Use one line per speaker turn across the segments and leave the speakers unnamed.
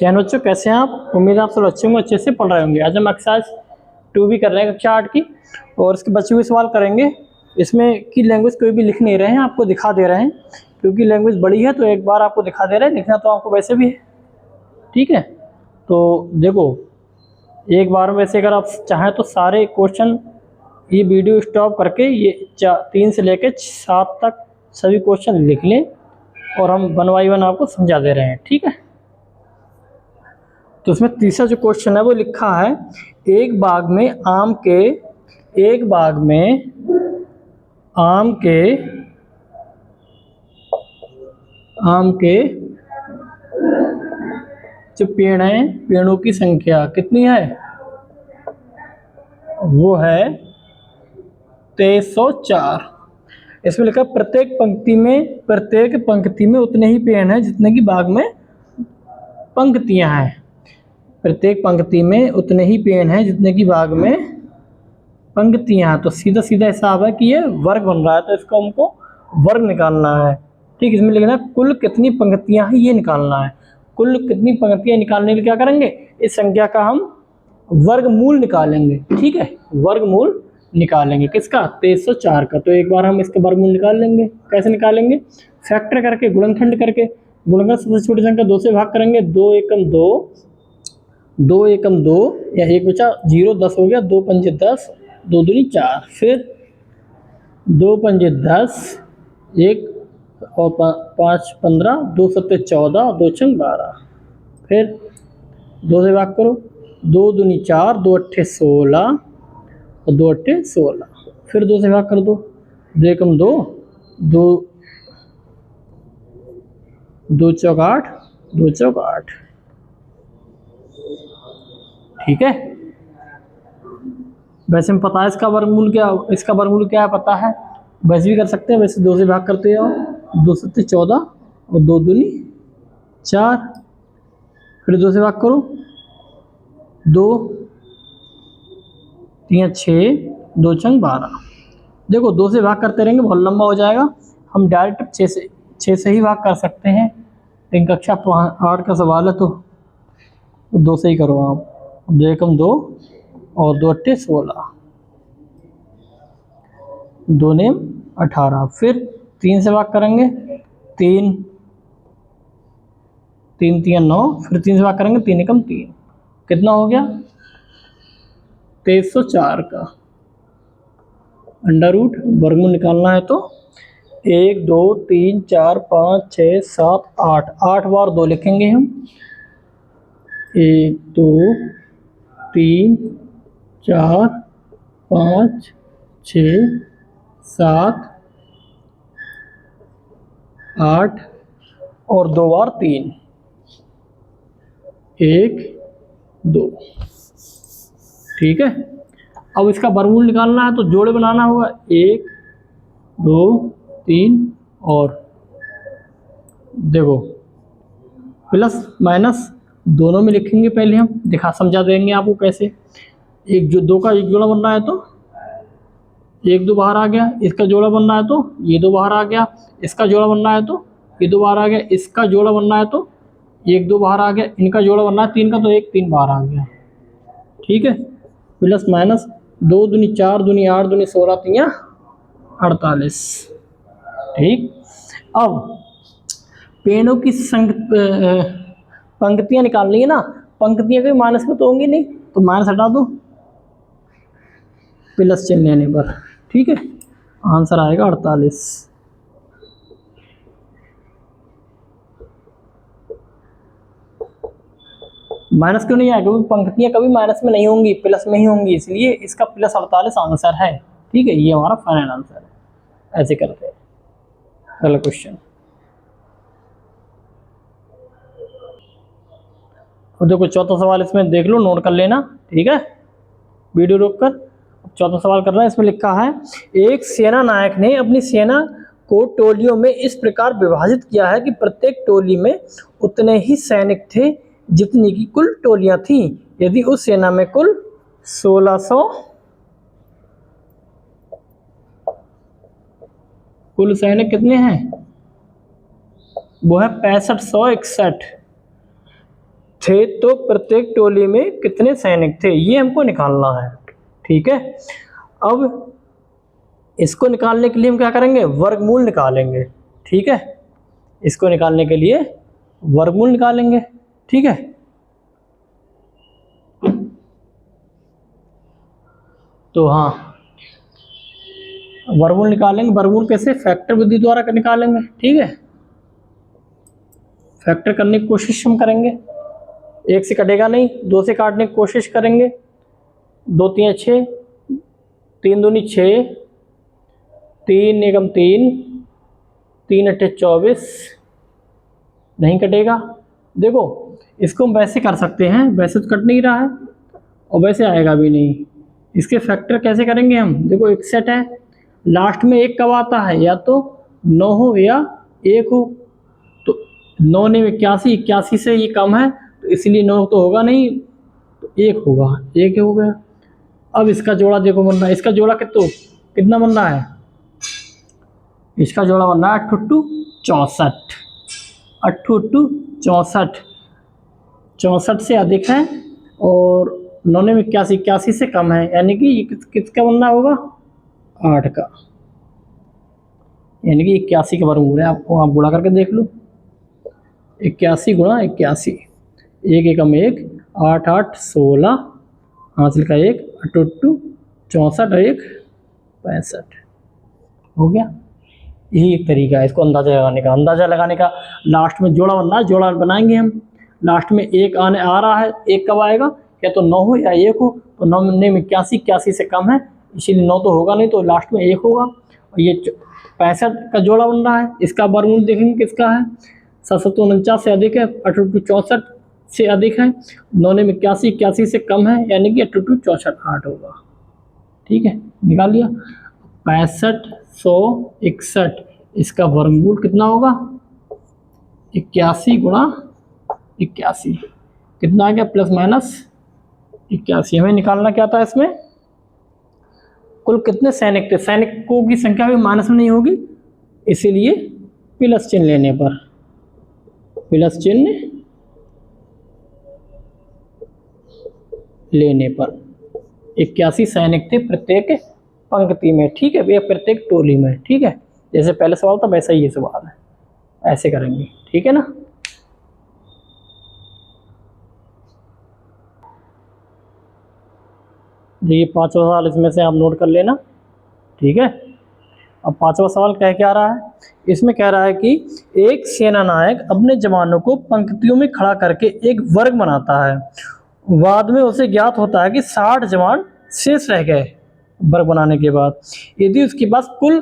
चैन बच्चों, कैसे हैं आप? उम्मीद है आप सब अच्छे होंगे, अच्छे से पढ़ रहे होंगे। आज हम एक्सरसाइज 2 भी कर रहे हैं कक्षा 8 की, और इसके बचे हुए सवाल करेंगे। इसमें की लैंग्वेज कोई भी लिख नहीं रहे हैं, आपको दिखा दे रहे हैं, क्योंकि लैंग्वेज बड़ी है तो एक बार आपको दिखा दे रहे हैं। लिखना तो आपको वैसे भी है, ठीक है। तो देखो, एक बार में वैसे अगर आप चाहें तो सारे क्वेश्चन ये वीडियो स्टॉप करके ये 3 से लेकर 7 तक सभी क्वेश्चन लिख लें, और हम 1 बाय 1 आपको समझा दे रहे हैं, ठीक है। तो उसमें तीसरा जो क्वेश्चन है वो लिखा है, एक बाग में आम के जो पेड़ हैं, पेड़ों की संख्या कितनी है? वो है 2304। इसमें लिखा प्रत्येक पंक्ति में उतने ही पेड़ हैं जितने की बाग में पंक्तियां हैं। प्रत्येक पंक्ति में उतने ही पेड़ हैं जितने की बाग में पंक्तियां। तो सीधा सीधा हिसाब है कि ये वर्ग बन रहा है, तो इसको हमको वर्ग निकालना है, ठीक। इसमें लिखना कुल कितनी पंक्तियां हैं ये निकालना है। कुल कितनी पंक्तियां निकालने के लिए क्या करेंगे, इस संख्या का हम वर्गमूल निकालेंगे, ठीक है। वर्गमूल निकालेंगे किसका? 2304 का। तो एक बार हम इसका वर्गमूल निकाल लेंगे। कैसे निकालेंगे? फैक्टर करके, गुणनखंड करके। गुणनखंड सबसे छोटी संख्या 2 से भाग करेंगे। 2 एकम 2, 2 एकम 2, या 1 बचा 0, 10 हो गया। 2 पंजे 10, 2 दूनी 4, फिर 2 पंजे 10, 1 और 5 15, 2 सत्ते 14, 2 छंग 12, फिर 2 से भाग करो। 2 दूनी 4, 2 अट्ठे 16 और 2 अट्ठे 16, फिर 2 से भाग कर दो। 2 एकम 2, 2 चौक 8, 2 चौक 8, ठीक है। वैसे में पता है इसका वर्गमूल क्या है, पता है। वैसे भी कर सकते हैं, वैसे 2 से भाग करते हो। 2 सत्ते 14 और 2 दूनी 4, फिर 2 से भाग करो। 2 3 6, 2 छंग 12। देखो 2 से भाग करते रहेंगे बहुत लंबा हो जाएगा, हम डायरेक्ट 6 से ही भाग कर सकते हैं। लेकिन कक्षा 8 का सवाल है तो 2 से ही करो आप। 2 एकम 2 और 2 अट्ठे 16, 2 नेम 18, फिर 3 से भाग करेंगे। 3 3 9, फिर 3 से भाग करेंगे। 3 एकम 3, कितना हो गया? 2304 का अंडर रूट वर्गमूल निकालना है। तो 1 2 3 4 5 6 7 8, 8 बार 2 लिखेंगे हम। 1 2 3 4 5 6 7 8 और 2 बार 3, 1 2, ठीक है। अब इसका वर्गमूल निकालना है तो जोड़े बनाना होगा। 1 2 3, और देखो प्लस माइनस दोनों में लिखेंगे। पहले हम समझा देंगे आपको कैसे। एक जो 2 का एक जोड़ा बन रहा है तो 1 2 बाहर आ गया, इसका जोड़ा बन रहा है तो ये 2 बाहर आ गया, इसका जोड़ा बन रहा है तो ये 2 बाहर आ गया, इसका जोड़ा बन रहा है तो 1 2 बाहर आ गया, इनका जोड़ा बन रहा है 3 का तो 1 3 बाहर आ गया, ठीक है। प्लस माइनस 2 दूनी 4 दूनी 8 दूनी 16 3 48, ठीक। अब पेड़ों की पंक्तियां निकालनी है ना। पंक्तियां कभी माइनस में तो होंगी नहीं, तो माइनस हटा दो प्लस चिन्ह लेने पर, ठीक है। आंसर आएगा 48। माइनस क्यों नहीं आएगा? क्योंकि पंक्तियां कभी माइनस में नहीं होंगी, प्लस में ही होंगी, इसलिए इसका प्लस 48 आंसर है, ठीक है। ये हमारा फाइनल आंसर है। ऐसे करते हैं। अगला क्वेश्चन, और देखो चौथा सवाल इसमें देख लो, नोट कर लेना, ठीक है, वीडियो रोककर। चौथा सवाल कर रहा है। इसमें लिखा है, एक सेना नायक ने अपनी सेना को टोलियों में इस प्रकार विभाजित किया है कि प्रत्येक टोली में उतने ही सैनिक थे जितनी की कुल टोलियां थीं। यदि उस सेना में कुल 1600 कुल सैनिक कितने हैं? वो है 6561 थे तो प्रत्येक टोली में कितने सैनिक थे, ये हमको निकालना है। ठीक है, अब इसको निकालने के लिए हम क्या करेंगे, वर्गमूल निकालेंगे। ठीक है, इसको निकालने के लिए वर्गमूल निकालेंगे। ठीक है, तो हाँ वर्गमूल निकालेंगे। वर्गमूल कैसे, फैक्टर विधि द्वारा निकालेंगे। ठीक है, फैक्टर करने की कोशिश हम करेंगे, एक से कटेगा नहीं, दो से काटने की कोशिश करेंगे। 2 3 6, 3 दूनी 6, 3 एकम 3, 3 अट्ठे 24, नहीं कटेगा। देखो इसको हम वैसे कर सकते हैं, वैसे तो कट नहीं रहा है और वैसे आएगा भी नहीं। इसके फैक्टर कैसे करेंगे हम, देखो एक सेट है, लास्ट में एक कब आता है, या तो 9 हो या 1 हो। तो 9 ने 81, 81 से ये कम है तो इसलिए 9 तो होगा नहीं, तो 1 होगा, 1 हो गया। अब इसका जोड़ा देखो बन रहा है, इसका जोड़ा कितना बन रहा है, इसका जोड़ा बन रहा है 8 8 64, 8 8 64, 64 से अधिक है और 9 ने 81, 81 से कम है, यानी कि ये किसका बनना होगा, 8 का, यानी कि 81 का वर्गमूल है। आपको आप गुणा करके देख लो, 81 गुणा 81, 1 एकम 1, 8 8 16, हासिल का 1, 8 8 64, 1 65, हो गया। यही एक तरीका है इसको अंदाज़ा लगाने का। अंदाज़ा लगाने का लास्ट में जोड़ा बनना है, जोड़ा बनाएंगे हम। लास्ट में 1 आ रहा है, 1 कब आएगा, या तो 9 हो या 1 हो। तो 9 में 81, 81 से कम है इसीलिए 9 तो होगा नहीं, तो लास्ट में 1 होगा। और ये 65 का जोड़ा बन रहा है, इसका वर्गमूल देखेंगे किसका है, 749 से अधिक है, 8 8 64 से अधिक है, 9 ने 81, 81 से कम है, यानी कि 8 8 64, 8 होगा। ठीक है, निकाल लिया। 65 100 61, इसका वर्गमूल कितना होगा, 81 गुणा 81, कितना आ गया, प्लस माइनस 81। हमें निकालना क्या था इसमें, कुल कितने सैनिक थे, सैनिकों की संख्या भी माइनस में नहीं होगी, इसीलिए प्लस चिन्ह लेने पर, प्लस चिन्ह लेने पर 81 सैनिक थे प्रत्येक पंक्ति में। ठीक है भैया, प्रत्येक टोली में। ठीक है, जैसे पहले सवाल था वैसा ही ये सवाल है, ऐसे करेंगे। ठीक है ना, ये 5वां सवाल इसमें से आप नोट कर लेना। ठीक है, अब 5वां सवाल कह क्या रहा है, इसमें कह रहा है कि एक सेना नायक अपने जवानों को पंक्तियों में खड़ा करके एक वर्ग बनाता है। बाद में उसे ज्ञात होता है कि 60 जवान शेष रह गए वर्ग बनाने के बाद। यदि उसके पास कुल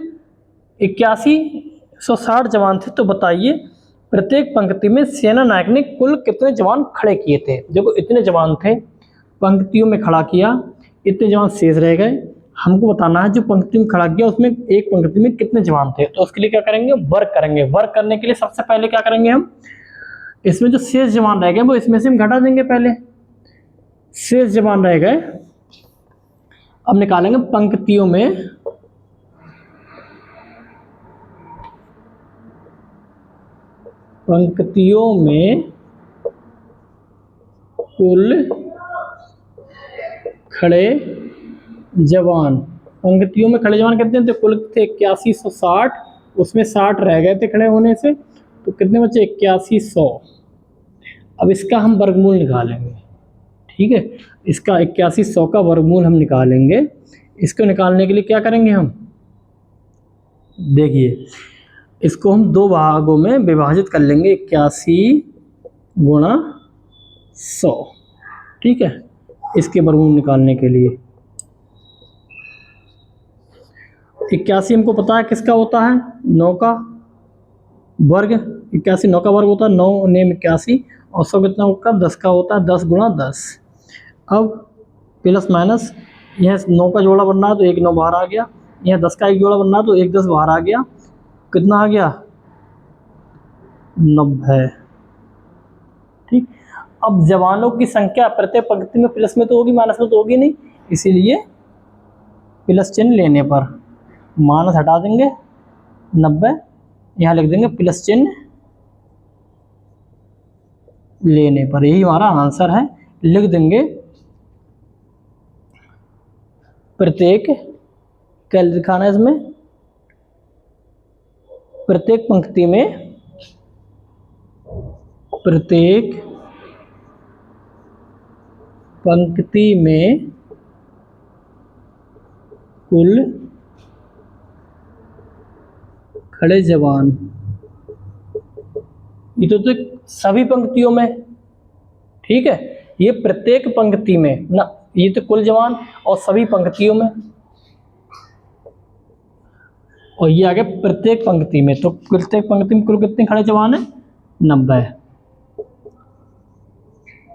8160 जवान थे तो बताइए प्रत्येक पंक्ति में सेना नायक ने कुल कितने जवान खड़े किए थे। देखो इतने जवान थे, पंक्तियों में खड़ा किया, इतने जवान शेष रह गए। हमको बताना है जो पंक्ति में खड़ा किया उसमें एक पंक्ति में कितने जवान थे। तो उसके लिए क्या करेंगे, वर्ग करेंगे। वर्ग करने के लिए सबसे पहले क्या करेंगे हम, इसमें जो शेष जवान रह गए वो इसमें से हम घटा देंगे। पहले शेष जवान रह गए, अब निकालेंगे पंक्तियों में कुल खड़े जवान। पंक्तियों में खड़े जवान कितने थे, कुल थे 8160, उसमें 60 रह गए थे खड़े होने से, तो कितने बचे 8100। अब इसका हम वर्गमूल निकालेंगे। ठीक है, इसका 8100 का वर्गमूल हम निकालेंगे। इसको निकालने के लिए क्या करेंगे हम, देखिए इसको हम 2 भागों में विभाजित कर लेंगे, 81 गुणा 100। ठीक है, इसके वर्गमूल निकालने के लिए 81 हमको पता है किसका होता है, 9 का वर्ग। 81 9 का वर्ग होता है, 9 ने 81, और 100 कितना होगा, 10 का होता है, 10 गुणा 10। अब प्लस माइनस, यह 9 का जोड़ा बनना है तो 1 9 बाहर आ गया, यह 10 का एक जोड़ा बनना है तो 1 10 बाहर आ गया, कितना आ गया 90। ठीक, अब जवानों की संख्या प्रत्येक पंक्ति में प्लस में तो होगी, माइनस में तो होगी नहीं, इसीलिए प्लस चिन्ह लेने पर माइनस हटा देंगे 90, यहाँ लिख देंगे प्लस चिन्ह लेने पर, यही हमारा आंसर है। लिख देंगे प्रत्येक, क्या लिखाना है इसमें, प्रत्येक पंक्ति में, प्रत्येक पंक्ति में कुल खड़े जवान। ये तो सभी पंक्तियों में, ठीक है, ये प्रत्येक पंक्ति में ना, ये तो कुल जवान और सभी पंक्तियों में, और ये आ गया प्रत्येक पंक्ति में। तो प्रत्येक पंक्ति में कुल कितने खड़े जवान है, 90,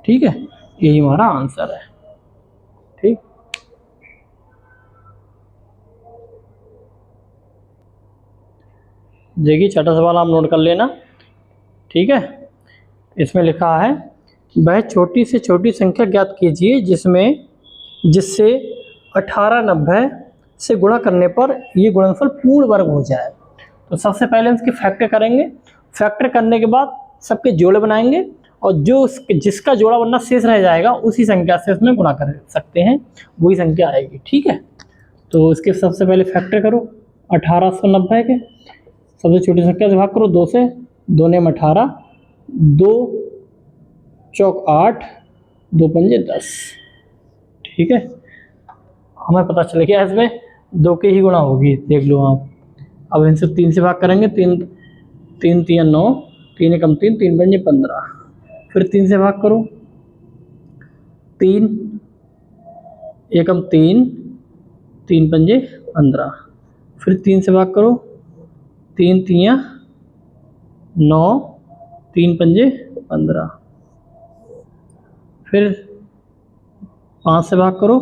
ठीक है, यही हमारा आंसर है। ठीक, देखिए छठा सवाल आप नोट कर लेना, ठीक है। इसमें लिखा है वह छोटी से छोटी संख्या ज्ञात कीजिए जिससे 18 90 से गुणा करने पर ये गुणनफल पूर्ण वर्ग हो जाए। तो सबसे पहले हम इसके फैक्टर करेंगे, फैक्टर करने के बाद सबके जोड़े बनाएंगे, और जो जिसका जोड़ा बनना शेष रह जाएगा उसी संख्या से उसमें गुणा कर सकते हैं, वही संख्या आएगी, ठीक है। तो इसके सबसे पहले फैक्टर करो 1890 के, सबसे छोटी संख्या से भाग करो 2 से, 2 ने 18, 2 चौक 8, 2 पंजे 10, ठीक है। हमें पता चल गया इसमें 2 के ही गुणा होगी, देख लो आप। अब इनसे 3 से भाग करेंगे, 3 3 3 9, 3 एकम 3, 3 पंजे 15, फिर 3 से भाग करो, 3 एकम 3, 3 पंजे 15, फिर 3 से भाग करो, 3 3 9, 3 पंजे 15, फिर 5 से भाग करो,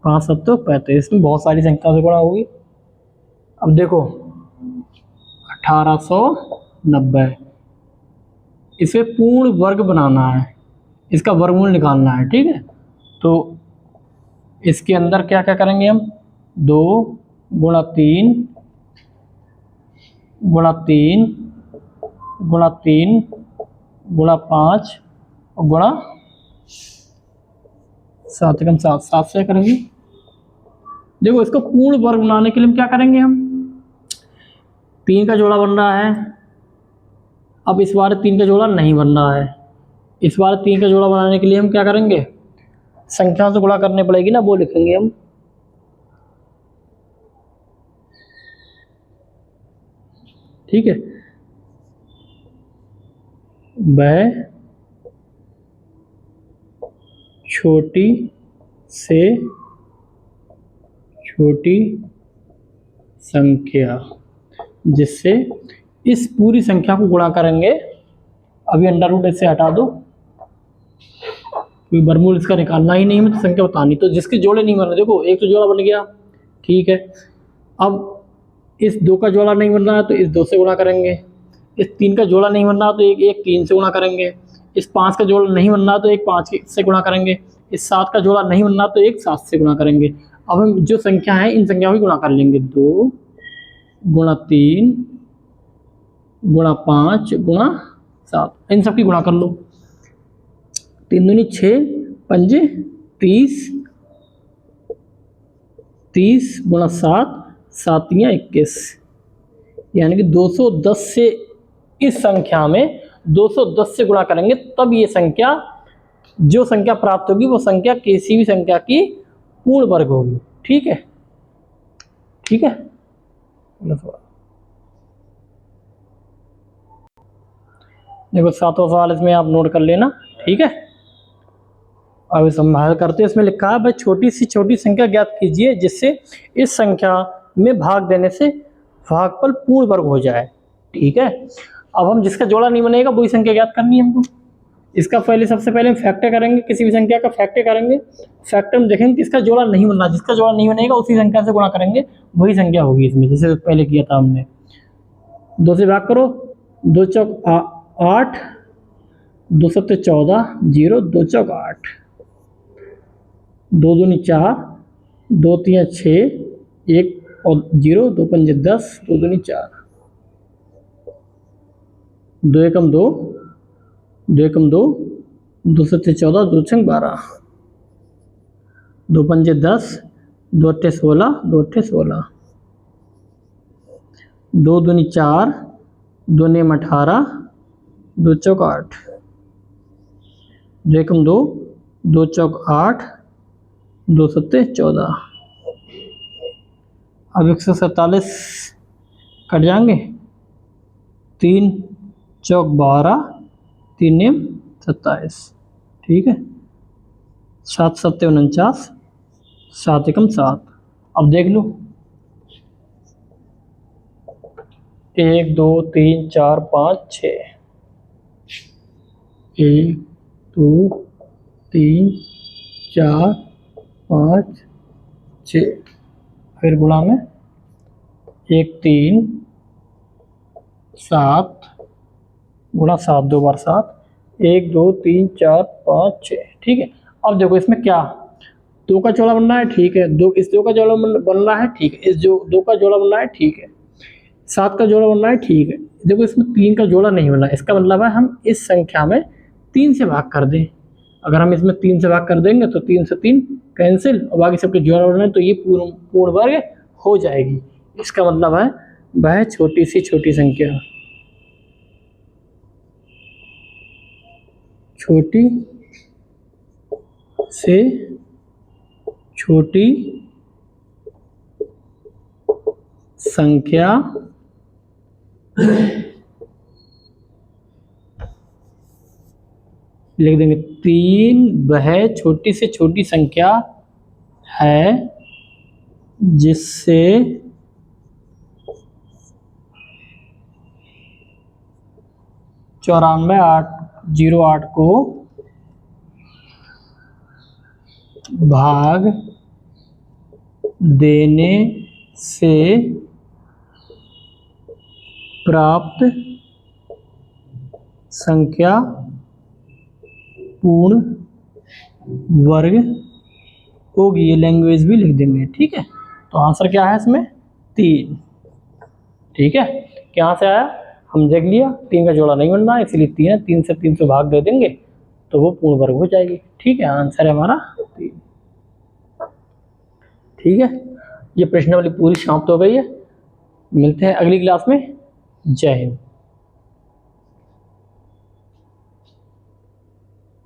5 7 तो 35, इसमें बहुत सारी संख्या से गुणा होगी। अब देखो 1890, इसे पूर्ण वर्ग बनाना है, इसका वर्गमूल निकालना है, ठीक है। तो इसके अंदर क्या क्या करेंगे हम, 2 गुणा 3 गुणा 3 गुणा 3 गुणा 5 और गुणा 7 एकम 7, 7 से करेंगे। देखो इसको पूर्ण वर्ग बनाने के लिए हम क्या करेंगे, हम 3 का जोड़ा बन रहा है, अब इस बार 3 का जोड़ा नहीं बन रहा है, इस बार 3 का जोड़ा बनाने के लिए हम क्या करेंगे, संख्या से गुणा करने पड़ेगी ना, वो लिखेंगे हम। ठीक है, वह छोटी से छोटी संख्या जिससे इस पूरी संख्या को गुणा करेंगे, अभी अंडर रूट इससे हटा दो, क्योंकि वर्गमूल इसका निकालना ही नहीं है, तो संख्या बतानी, तो जिसके जोड़े नहीं बन रहे, देखो एक तो जोड़ा बन गया, ठीक है। अब इस 2 का जोड़ा नहीं बन रहा है तो इस 2 से गुणा करेंगे, इस 3 का जोड़ा नहीं बन रहा तो एक 3 से गुणा करेंगे, इस 5 का जोड़ा नहीं बन रहा तो एक 5 से गुणा करेंगे, इस 7 का जोड़ा नहीं बन रहा तो एक 7 से गुणा करेंगे। अब हम जो संख्या है इन संख्याओं की गुणा कर लेंगे, 2 गुणा 3 गुणा 5 गुणा 7, इन सब की गुणा कर लो, 3 दूनी 6 पंजे 30, 30 गुणा 7, 7 तियां 21, यानी कि 210 से इस संख्या में 210 से गुणा करेंगे, तब ये संख्या, जो संख्या प्राप्त होगी वो संख्या किसी भी संख्या की पूर्ण वर्ग होगी, ठीक है, ठीक है। देखो 7वां सवाल इसमें आप नोट कर लेना, ठीक है। अब इस हम हल करते हैं, इसमें लिखा है भाई छोटी सी छोटी संख्या ज्ञात कीजिए जिससे इस संख्या में भाग देने से भागफल पूर्ण वर्ग हो जाए, ठीक है। अब हम जिसका जोड़ा नहीं बनेगा वही संख्या ज्ञात करनी है हमको। इसका पहले सबसे पहले हम फैक्टर करेंगे, किसी भी संख्या का फैक्टर करेंगे, फैक्टर में देखेंगे किसका जोड़ा नहीं बन रहा, जिसका जोड़ा नहीं बनेगा उसी संख्या से गुणा करेंगे, वही संख्या होगी इसमें, जैसे पहले किया था हमने। 2 से भाग करो, 2 चौक 8, 2 सत्ते 14, 0, 2 चौक 8, 2 दूनी 4, 2 तियां 6, 1 और 0, 2 पंजे 10, 2 दूनी 4, 2 एकम 2, दो एकम दो, दो सत्ते 14, दो छंग 12, दो पंजे 10, दो अट्ठे 16, दो अट्ठे 16, दो दूनी 4, दो नेम 18, दो चौक 8, दो एकम दो, दो चौक 8, दो सत्ते 14। अब 147 कट जाएंगे, 3 चौक 12, 3 नेम 27, ठीक है। 7 सत्ते 49, 7 एकम 7। अब देख लो, 1 2 3 4 5 6, 1 2 3 4 5 6, फिर गुणा में 1 3 7 गुणा 7, 2 बार 7, 1 2 3 4 5 6, ठीक है। अब देखो इसमें क्या, 2 का जोड़ा बनना है, ठीक है, दो इस 2 का जोड़ा बनना है, ठीक है, इस जो 2 का जोड़ा बनना है, ठीक है, 7 का जोड़ा बनना है, ठीक है। देखो इसमें 3 का जोड़ा नहीं बना, इसका मतलब है हम इस संख्या में 3 से भाग कर दें। अगर हम इसमें 3 से भाग कर देंगे तो 3 से 3 कैंसिल और बाकी सबके जोड़ा बनना है, तो ये पूर्ण वर्ग हो जाएगी। इसका मतलब है वह छोटी से छोटी संख्या, छोटी से छोटी संख्या लिख देंगे 3, वह छोटी से छोटी संख्या है जिससे चौरानवे 808 को भाग देने से प्राप्त संख्या पूर्ण वर्ग होगी। ये लैंग्वेज भी लिख देंगे, ठीक है। तो आंसर क्या है इसमें 3, ठीक है। क्या से आया हम देख लिया, 3 का जोड़ा नहीं बनना है इसलिए 3 है, 3 से 300 भाग दे देंगे तो वो पूर्ण वर्ग हो जाएगी, ठीक है। आंसर है हमारा 3, ठीक है। ये प्रश्नावली पूरी समाप्त हो गई है। मिलते हैं अगली क्लास में। जय हिंद।